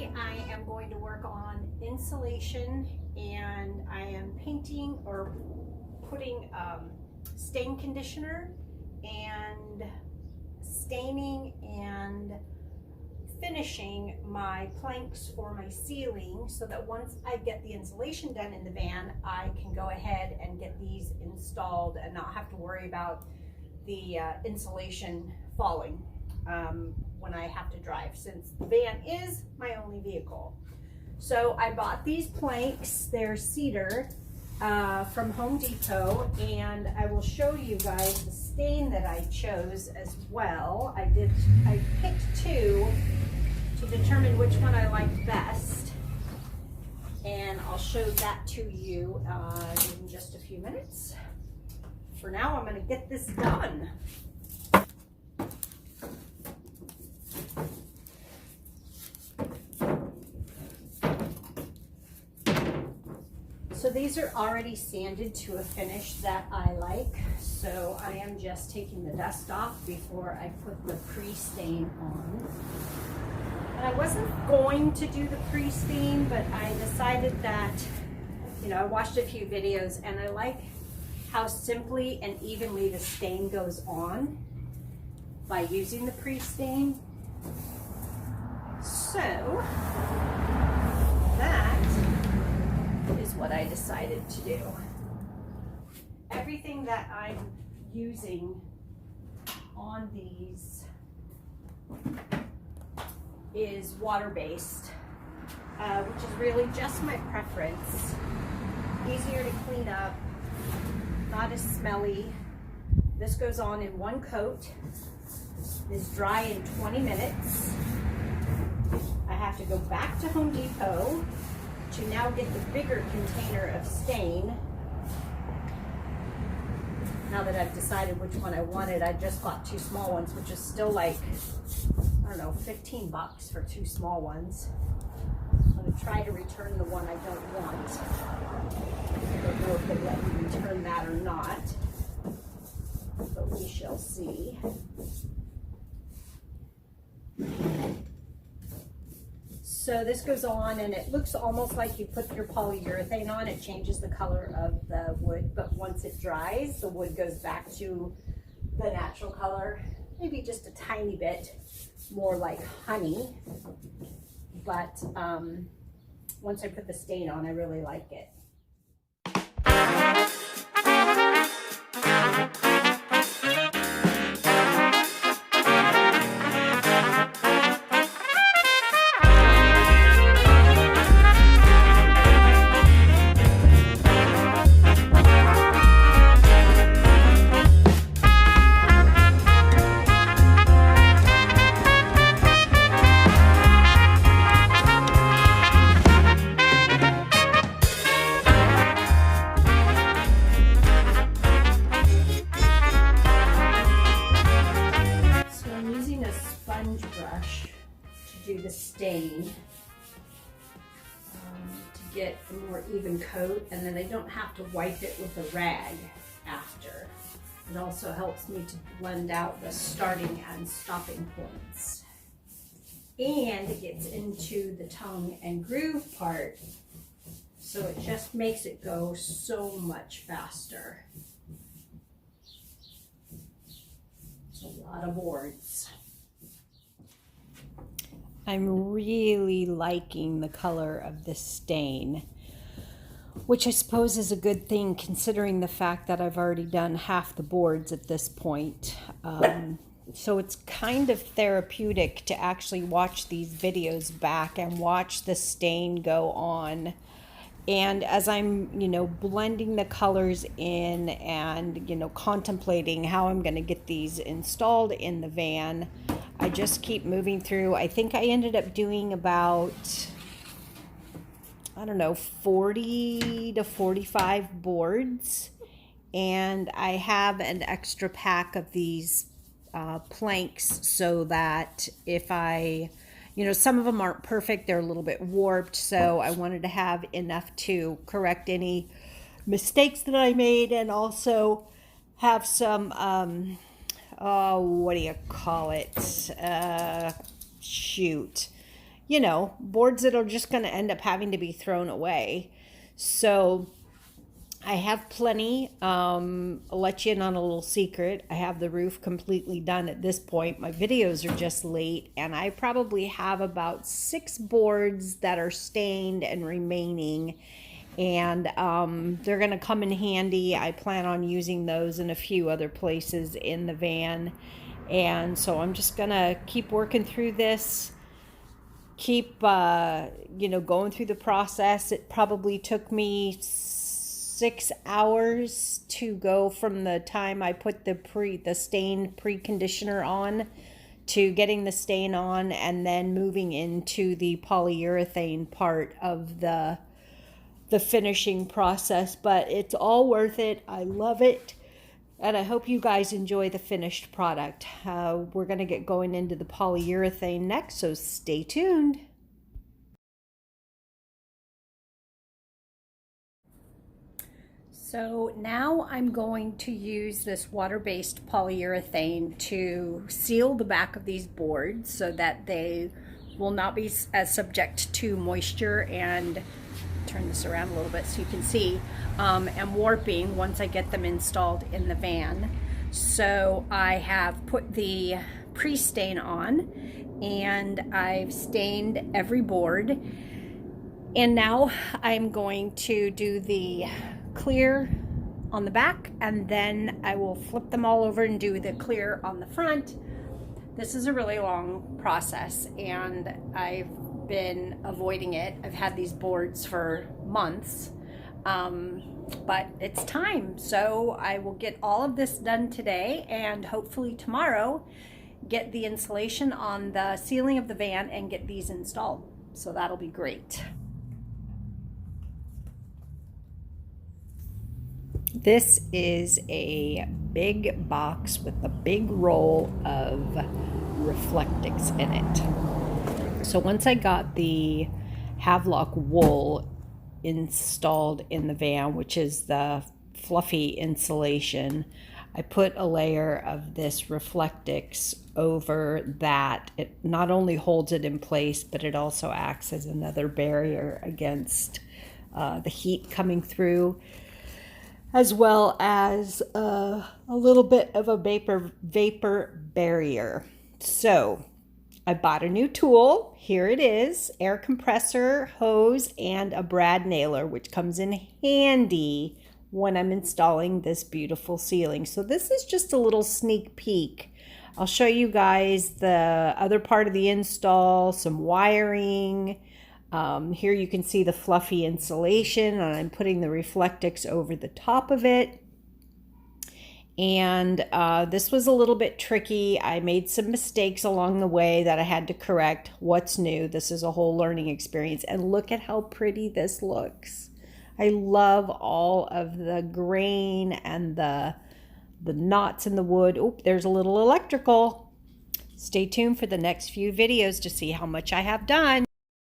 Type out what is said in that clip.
Today I am going to work on insulation, and I am painting or putting stain conditioner and staining and finishing my planks for my ceiling, so that once I get the insulation done in the van, I can go ahead and get these installed and not have to worry about the insulation falling when I have to drive, since the van is my only vehicle. So I bought these planks. They're cedar from Home Depot, and I will show you guys the stain that I chose as well. I picked two to determine which one I liked best, and I'll show that to you in just a few minutes. For now, I'm going to get this done. So these are already sanded to a finish that I like, so I am just taking the dust off before I put the pre-stain on. And I wasn't going to do the pre-stain, but I decided that, I watched a few videos and I like how simply and evenly the stain goes on by using the pre-stain. So that is what I decided to do. Everything that I'm using on these is water-based, which is really just my preference. Easier to clean up, not as smelly. This goes on in one coat, is dry in 20 minutes. I have to go back to Home Depot to now get the bigger container of stain. Now that I've decided which one I wanted, I just bought two small ones, which is still like, I don't know, 15 bucks for two small ones. I'm going to try to return the one I don't want. I don't know if they let me return that or not, but we shall see. So this goes on, and it looks almost like you put your polyurethane on. It changes the color of the wood, but once it dries, the wood goes back to the natural color. Maybe just a tiny bit more like honey, but once I put the stain on, I really like it. Brush to do the stain to get a more even coat, and then I don't have to wipe it with a rag after. It also helps me to blend out the starting and stopping points, and it gets into the tongue and groove part, so it just makes it go so much faster. It's a lot of boards. I'm really liking the color of this stain, which I suppose is a good thing considering the fact that I've already done half the boards at this point. So it's kind of therapeutic to actually watch these videos back and watch the stain go on. And as I'm, blending the colors in and, contemplating how I'm going to get these installed in the van, I just keep moving through. I think I ended up doing about, 40 to 45 boards. And I have an extra pack of these planks so that if I, some of them aren't perfect, they're a little bit warped. So I wanted to have enough to correct any mistakes that I made, and also have some, what do you call it? you know, boards that are just going to end up having to be thrown away. So I have plenty. I'll let you in on a little secret. I have the roof completely done at this point. My videos are just late, and I probably have about 6 boards that are stained and remaining, and they're going to come in handy. I plan on using those in a few other places in the van, and so I'm just going to keep working through this. Keep you know, going through the process. It probably took me 6 hours to go from the time I put the stain pre-conditioner on to getting the stain on, and then moving into the polyurethane part of the finishing process. But it's all worth it. I love it, and I hope you guys enjoy the finished product. We're going to get going into the polyurethane next, so stay tuned. So now I'm going to use this water-based polyurethane to seal the back of these boards so that they will not be as subject to moisture and, turn this around a little bit so you can see, and warping once I get them installed in the van. So I have put the pre-stain on, and I've stained every board, and now I'm going to do the clear on the back, and then I will flip them all over and do the clear on the front. This is a really long process, and I've been avoiding it. I've had these boards for months, but it's time. So I will get all of this done today, and hopefully tomorrow get the insulation on the ceiling of the van and get these installed. So that'll be great. This is a big box with a big roll of Reflectix in it. So once I got the Havelock wool installed in the van, which is the fluffy insulation, I put a layer of this Reflectix over that. It not only holds it in place, but it also acts as another barrier against the heat coming through, as well as a little bit of a vapor barrier. So I bought a new tool. Here it is, air compressor, hose, and a brad nailer, which comes in handy when I'm installing this beautiful ceiling. So this is just a little sneak peek. I'll show you guys the other part of the install, some wiring. Here you can see the fluffy insulation, and I'm putting the Reflectix over the top of it. And this was a little bit tricky. I made some mistakes along the way that I had to correct. What's new? This is a whole learning experience. And look at how pretty this looks. I love all of the grain and the knots in the wood. Oh, there's a little electrical. Stay tuned for the next few videos to see how much I have done.